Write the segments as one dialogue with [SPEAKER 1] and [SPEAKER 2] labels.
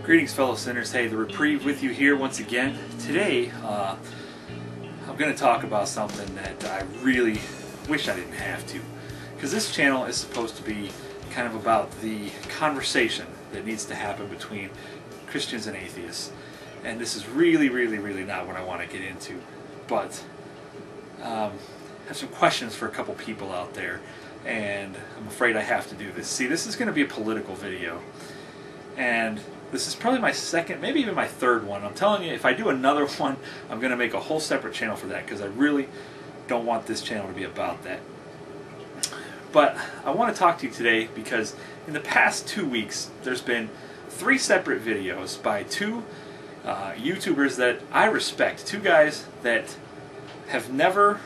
[SPEAKER 1] Greetings, fellow sinners. Hey, the reprieve with you here once again. Today, I'm going to talk about something that I really wish I didn't have to. Because this channel is supposed to be kind of about the conversation that needs to happen between Christians and atheists. And this is really not what I want to get into. But I have some questions for a couple people out there. And I'm afraid I have to do this. See, this is going to be a political video. And this is probably my second, maybe even my third one. I'm telling you, if I do another one, I'm going to make a whole separate channel for that because I really don't want this channel to be about that. But I want to talk to you today because in the past 2 weeks, there's been 3 separate videos by 2 YouTubers that I respect. 2 guys that have never,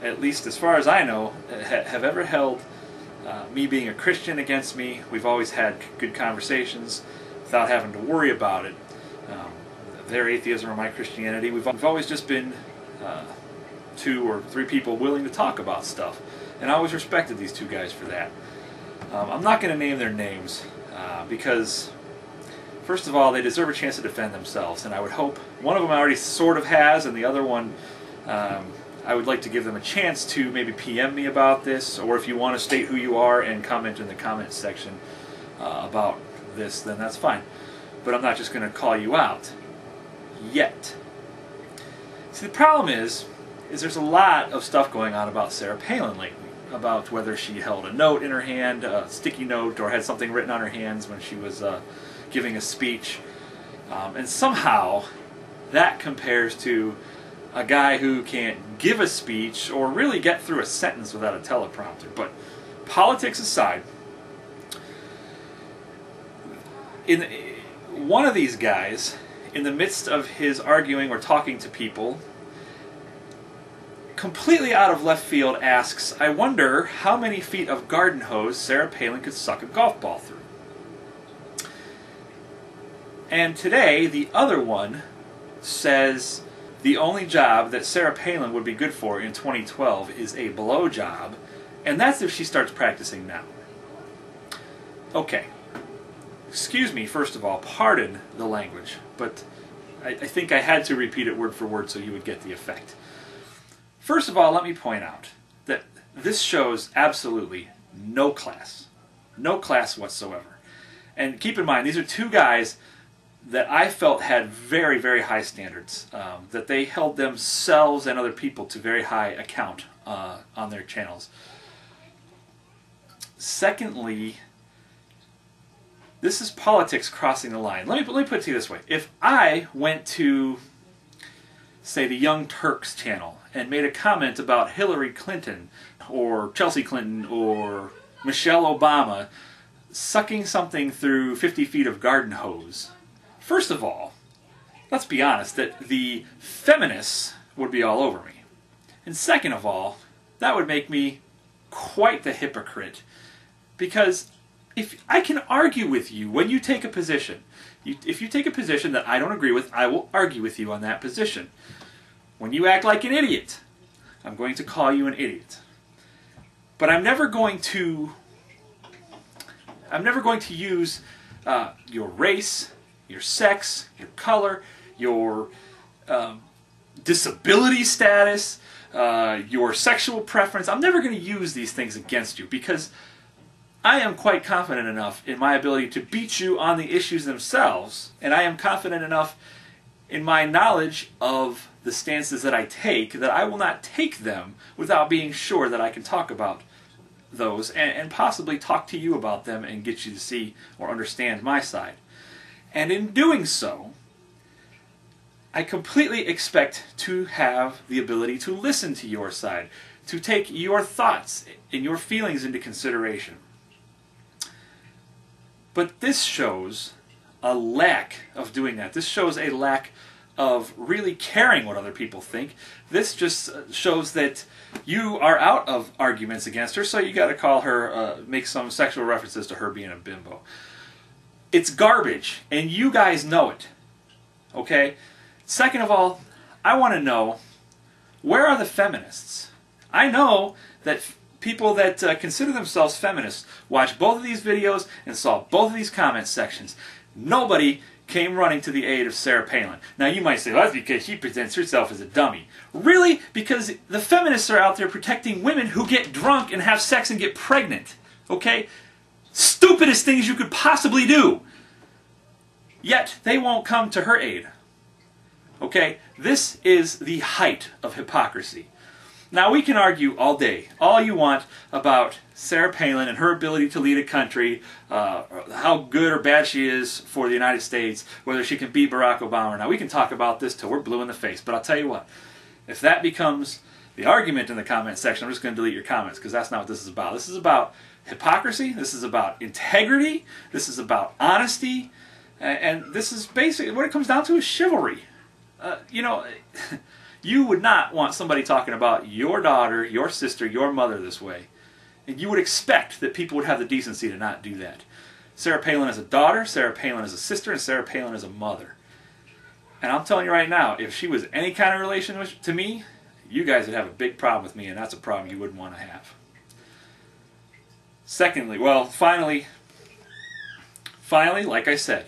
[SPEAKER 1] at least as far as I know, have ever held me being a Christian against me. We've always had good conversations without having to worry about it. Their atheism or my Christianity. We've always just been 2 or 3 people willing to talk about stuff. And I always respected these 2 guys for that. I'm not going to name their names because, first of all, they deserve a chance to defend themselves. And I would hope one of them already sort of has, and the other one, I would like to give them a chance to maybe PM me about this, or if you want to state who you are and comment in the comments section about this, then that's fine. But I'm not just going to call you out yet. See, the problem is there's a lot of stuff going on about Sarah Palin lately, about whether she held a note in her hand, a sticky note, or had something written on her hands when she was giving a speech. And somehow that compares to a guy who can't give a speech or really get through a sentence without a teleprompter. But politics aside, one of these guys, in the midst of his arguing or talking to people, completely out of left field asks, I wonder how many feet of garden hose Sarah Palin could suck a golf ball through. And today, the other one says the only job that Sarah Palin would be good for in 2012 is a blow job, and that's if she starts practicing now. Okay. Excuse me, first of all, pardon the language, but I think I had to repeat it word for word so you would get the effect. First of all, let me point out that this shows absolutely no class. No class whatsoever. And keep in mind, these are 2 guys that I felt had very high standards, that they held themselves and other people to very high account on their channels. Secondly, this is politics crossing the line. Let me put it to you this way. If I went to, say, the Young Turks channel and made a comment about Hillary Clinton or Chelsea Clinton or Michelle Obama sucking something through 50 feet of garden hose, first of all, let's be honest, that the feminists would be all over me. And second of all, that would make me quite the hypocrite, because if I can argue with you when you take a position, if you take a position that I don't agree with, I will argue with you on that position. When you act like an idiot, I'm going to call you an idiot. But I'm never going to use your race, your sex, your color, your disability status, your sexual preference. I'm never going to use these things against you because I am quite confident enough in my ability to beat you on the issues themselves, and I am confident enough in my knowledge of the stances that I take that I will not take them without being sure that I can talk about those and possibly talk to you about them and get you to see or understand my side. And in doing so, I completely expect to have the ability to listen to your side, to take your thoughts and your feelings into consideration. But this shows a lack of doing that. This shows a lack of really caring what other people think. This just shows that you are out of arguments against her, so you got to call her, make some sexual references to her being a bimbo. It's garbage, and you guys know it. Okay? Second of all, I want to know, where are the feminists? I know that people that consider themselves feminists watch both of these videos and saw both of these comment sections. Nobody came running to the aid of Sarah Palin. Now you might say, well, that's because she presents herself as a dummy. Really? Because the feminists are out there protecting women who get drunk and have sex and get pregnant. Okay? Stupidest things you could possibly do. Yet they won't come to her aid. Okay? This is the height of hypocrisy. Now we can argue all day, all you want, about Sarah Palin and her ability to lead a country, how good or bad she is for the United States, whether she can beat Barack Obama. Now we can talk about this till we're blue in the face, but I'll tell you what, if that becomes the argument in the comment section, I'm just going to delete your comments, because that's not what this is about. This is about hypocrisy, this is about integrity, this is about honesty, and this is basically what it comes down to is chivalry. You know, you would not want somebody talking about your daughter, your sister, your mother this way. And you would expect that people would have the decency to not do that. Sarah Palin is a daughter, Sarah Palin is a sister, and Sarah Palin is a mother. And I'm telling you right now, if she was any kind of relation to me, you guys would have a big problem with me, and that's a problem you wouldn't want to have. Secondly, well, finally, like I said,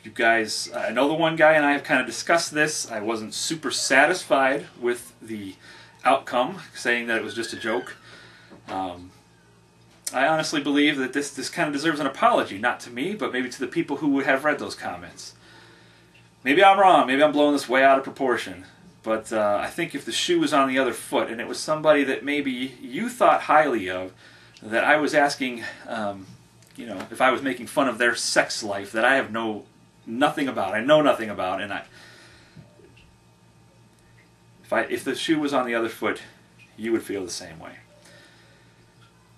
[SPEAKER 1] you guys, I know the one guy and I have kind of discussed this. I wasn't super satisfied with the outcome, saying that it was just a joke. I honestly believe that this kind of deserves an apology, not to me, but maybe to the people who would have read those comments. Maybe I'm wrong, maybe I'm blowing this way out of proportion, but I think if the shoe was on the other foot and it was somebody that maybe you thought highly of, that I was asking, you know, if I was making fun of their sex life that I have nothing about, I know nothing about, and if the shoe was on the other foot, you would feel the same way.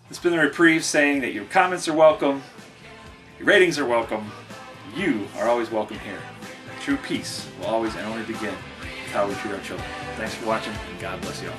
[SPEAKER 1] It's been the Reprieve, saying that your comments are welcome, your ratings are welcome, you are always welcome here. True peace will always and only begin with how we treat our children. Thanks for watching, and God bless you all.